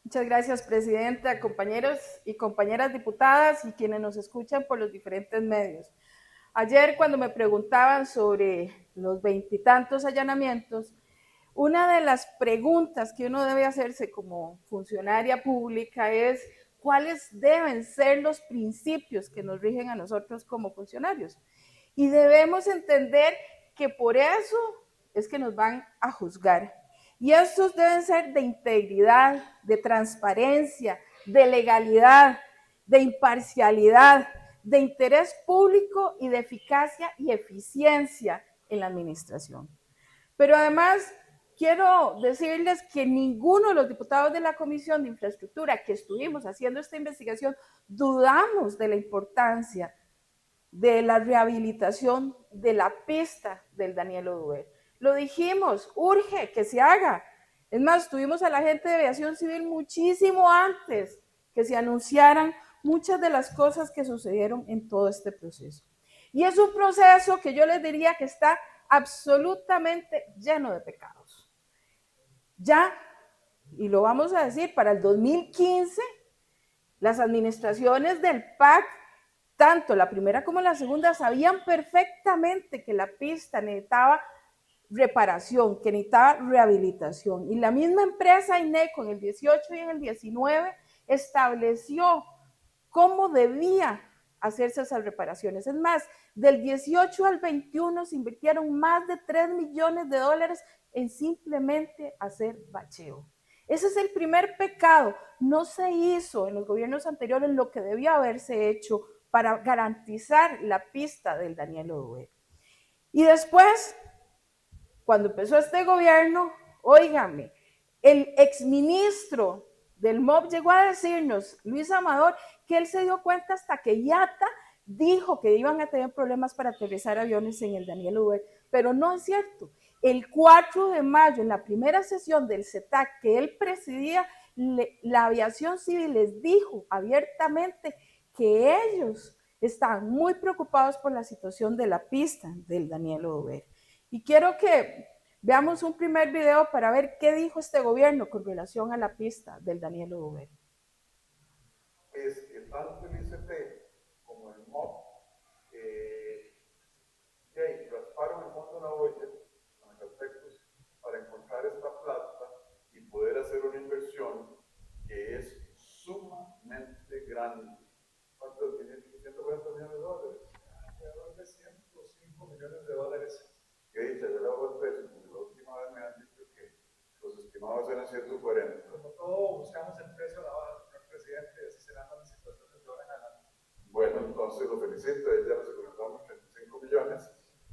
Muchas gracias, Presidenta, compañeros y compañeras diputadas y quienes nos escuchan por los diferentes medios. Ayer, cuando me preguntaban sobre los veintitantos allanamientos, una de las preguntas que uno debe hacerse como funcionaria pública es cuáles deben ser los principios que nos rigen a nosotros como funcionarios. Y debemos entender que por eso es que nos van a juzgar. Y estos deben ser de integridad, de transparencia, de legalidad, de imparcialidad, de interés público y de eficacia y eficiencia en la administración. Pero además, quiero decirles que ninguno de los diputados de la Comisión de Infraestructura que estuvimos haciendo esta investigación dudamos de la importancia de la rehabilitación de la pista del Daniel Oduber. Lo dijimos, urge que se haga. Es más, tuvimos a la gente de aviación civil muchísimo antes que se anunciaran muchas de las cosas que sucedieron en todo este proceso. Y es un proceso que yo les diría que está absolutamente lleno de pecados. Ya, y lo vamos a decir, para el 2015, las administraciones del PAC, tanto la primera como la segunda, sabían perfectamente que la pista necesitaba reparación, que necesitaba rehabilitación. Y la misma empresa INECO en el 18 y en el 19 estableció cómo debía hacerse esas reparaciones. Es más, del 18 al 21 se invirtieron más de 3 millones de dólares en simplemente hacer bacheo. Ese es el primer pecado. No se hizo en los gobiernos anteriores lo que debía haberse hecho para garantizar la pista del Daniel Oduber. Y después, cuando empezó este gobierno, óigame, el exministro del MOB llegó a decirnos, Luis Amador, que él se dio cuenta hasta que IATA dijo que iban a tener problemas para aterrizar aviones en el Daniel Oduber, pero no es cierto. El 4 de mayo, en la primera sesión del CETAC que él presidía, la aviación civil les dijo abiertamente que ellos estaban muy preocupados por la situación de la pista del Daniel Oduber. Y quiero que veamos un primer video para ver qué dijo este gobierno con relación a la pista del Daniel Oduber. Es que tanto el ICT como el MOB rasparon el fondo de la olla con los aspectos para encontrar esta plata y poder hacer una inversión que es sumamente grande. ¿Cuántos? 140 millones de dólares. Alrededor de 105 millones de dólares. Que dice, yo le hago el peso, porque la última vez me han dicho que los estimados eran 140. Como todo, buscamos el precio a la baja, señor presidente, así serán las situaciones de ahora en adelante. Bueno, entonces lo felicito, ya nos economizamos 35 millones.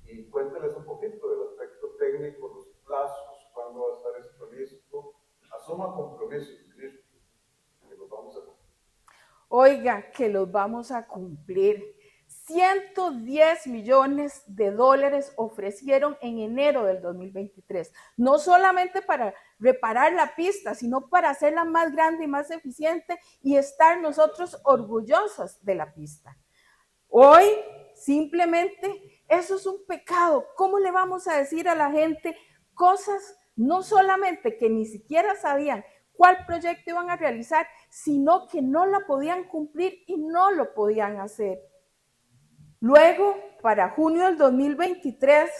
Y cuénteles un poquito del aspecto técnico, los plazos, cuándo va a estar esto listo. Asuma compromisos, ministro, que los vamos a cumplir. Oiga, que los vamos a cumplir. 110 millones de dólares ofrecieron en enero del 2023, no solamente para reparar la pista, sino para hacerla más grande y más eficiente y estar nosotros orgullosos de la pista. Hoy, simplemente, eso es un pecado. ¿Cómo le vamos a decir a la gente cosas no solamente que ni siquiera sabían cuál proyecto iban a realizar, sino que no la podían cumplir y no lo podían hacer? Luego, para junio del 2023,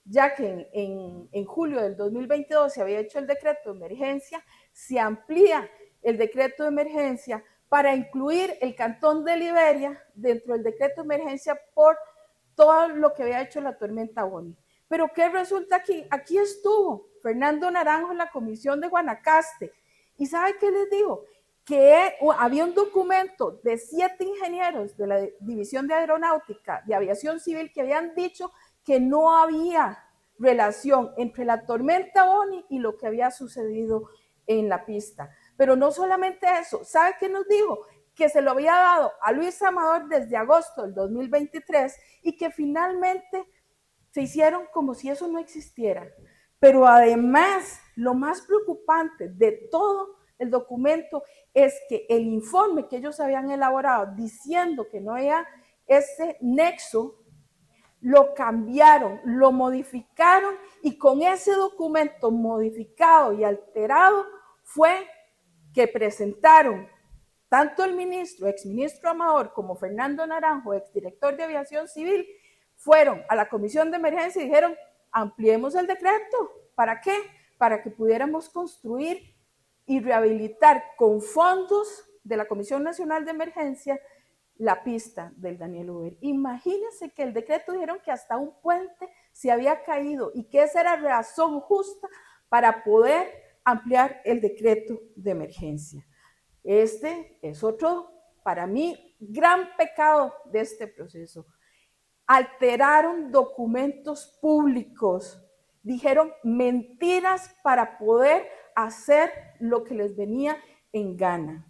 ya que en julio del 2022 se había hecho el decreto de emergencia, se amplía el decreto de emergencia para incluir el cantón de Liberia dentro del decreto de emergencia por todo lo que había hecho la tormenta Bonnie. Pero ¿qué resulta aquí? Aquí estuvo Fernando Naranjo en la comisión de Guanacaste. ¿Y sabe qué les dijo? Que había un documento de 7 ingenieros de la División de Aeronáutica de Aviación Civil que habían dicho que no había relación entre la tormenta Bonnie y lo que había sucedido en la pista. Pero no solamente eso, ¿sabe qué nos dijo? Que se lo había dado a Luis Amador desde agosto del 2023 y que finalmente se hicieron como si eso no existiera. Pero además, lo más preocupante de todo el documento es que el informe que ellos habían elaborado diciendo que no había ese nexo, lo cambiaron, lo modificaron y con ese documento modificado y alterado fue que presentaron tanto el exministro Amador, como Fernando Naranjo, exdirector de Aviación Civil, fueron a la Comisión de Emergencia y dijeron, ampliemos el decreto. ¿Para qué? Para que pudiéramos construir y rehabilitar con fondos de la Comisión Nacional de Emergencia la pista del Daniel Uber. Imagínense que el decreto dijeron que hasta un puente se había caído y que esa era razón justa para poder ampliar el decreto de emergencia. Este es otro, para mí, gran pecado de este proceso. Alteraron documentos públicos, dijeron mentiras para poder hacer lo que les venía en gana.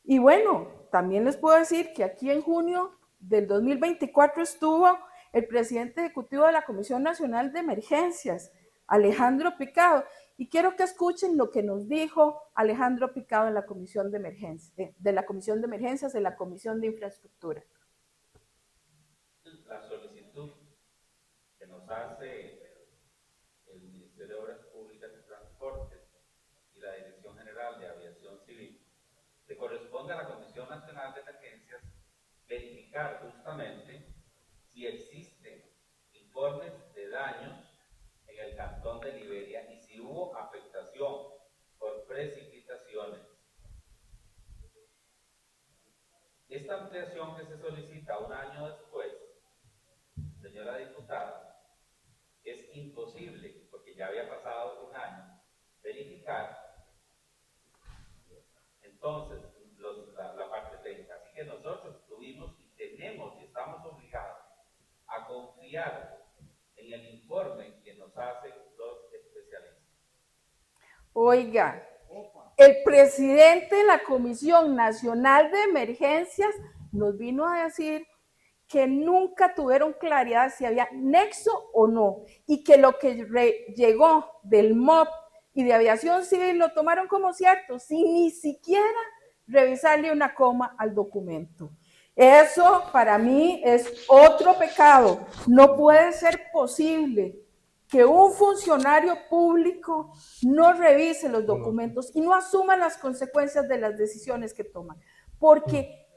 Y bueno, también les puedo decir que aquí en junio del 2024 estuvo el presidente ejecutivo de la Comisión Nacional de Emergencias, Alejandro Picado, y quiero que escuchen lo que nos dijo Alejandro Picado en la Comisión de Emergencias, de la Comisión de Infraestructura. La solicitud que nos hace el Ministerio de Obras Públicas y Transportes y la Dirección General de Aviación Civil le corresponde a la Comisión Nacional de Emergencias verificar justamente si existen informes de daños en el cantón de Liberia y si hubo afectación por precipitaciones. Esta ampliación que se solicita un año después, señora diputada, es imposible, porque ya había pasado un año, verificar entonces la parte técnica. Así que nosotros tuvimos y tenemos y estamos obligados a confiar en el informe que nos hacen los especialistas. Oiga, el presidente de la Comisión Nacional de Emergencias nos vino a decir que nunca tuvieron claridad si había nexo o no, y que lo que llegó del MOP y de Aviación Civil lo tomaron como cierto, sin ni siquiera revisarle una coma al documento. Eso para mí es otro pecado. No puede ser posible que un funcionario público no revise los documentos y no asuma las consecuencias de las decisiones que toman, porque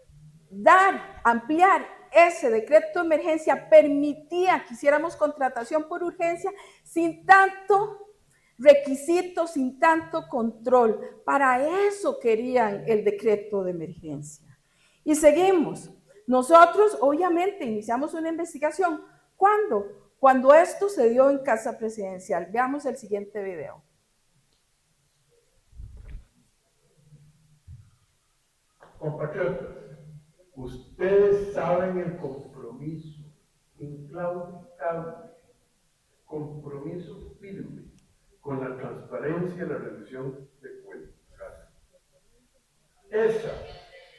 ampliar ese decreto de emergencia permitía que hiciéramos contratación por urgencia sin tanto requisito, sin tanto control. Para eso querían el decreto de emergencia. Y seguimos. Nosotros, obviamente, iniciamos una investigación. ¿Cuándo? Cuando esto se dio en Casa Presidencial. Veamos el siguiente video. Compatriotas, ustedes saben el compromiso inclaudicable, compromiso firme con la transparencia y la rendición de cuentas. Esa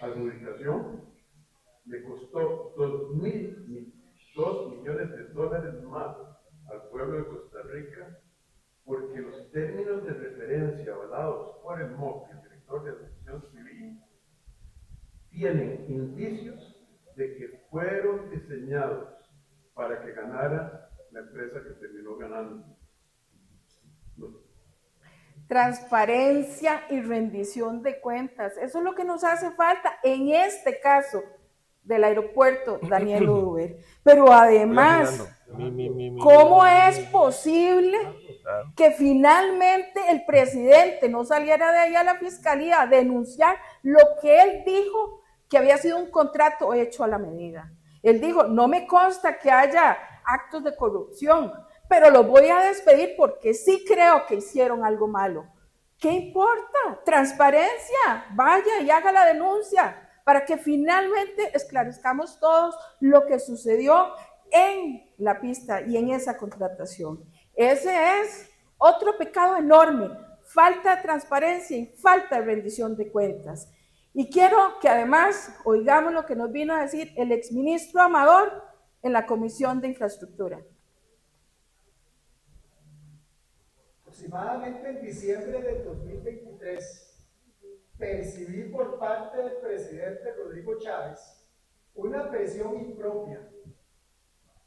adjudicación le costó 2 millones de dólares más al pueblo de Costa Rica, porque los términos de referencia avalados por el MOP, el director de Aviación Civil, tienen indicios de que fueron diseñados para que ganara la empresa que terminó ganando. Transparencia y rendición de cuentas. Eso es lo que nos hace falta en este caso del aeropuerto Daniel Uber. Pero además, ¿cómo es posible que finalmente el presidente no saliera de ahí a la fiscalía a denunciar lo que él dijo que había sido un contrato hecho a la medida? Él dijo, no me consta que haya actos de corrupción, pero los voy a despedir porque sí creo que hicieron algo malo. ¿Qué importa? Transparencia, vaya y haga la denuncia para que finalmente esclarezcamos todos lo que sucedió en la pista y en esa contratación. Ese es otro pecado enorme, falta de transparencia y falta de rendición de cuentas. Y quiero que además oigamos lo que nos vino a decir el exministro Amador en la Comisión de Infraestructura. Aproximadamente en diciembre del 2023, percibí por parte del presidente Rodrigo Chávez una presión impropia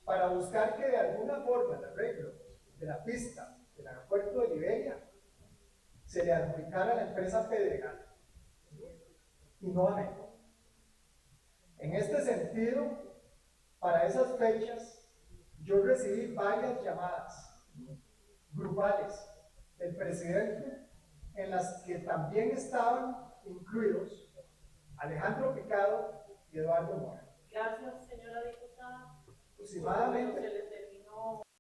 para buscar que de alguna forma el arreglo de la pista del aeropuerto de Liberia se le adjudicara a la empresa Pedregal y no a México. En este sentido, para esas fechas, yo recibí varias llamadas grupales del presidente en las que también estaban incluidos Alejandro Picado y Eduardo Mora. Gracias, señora diputada. Aproximadamente,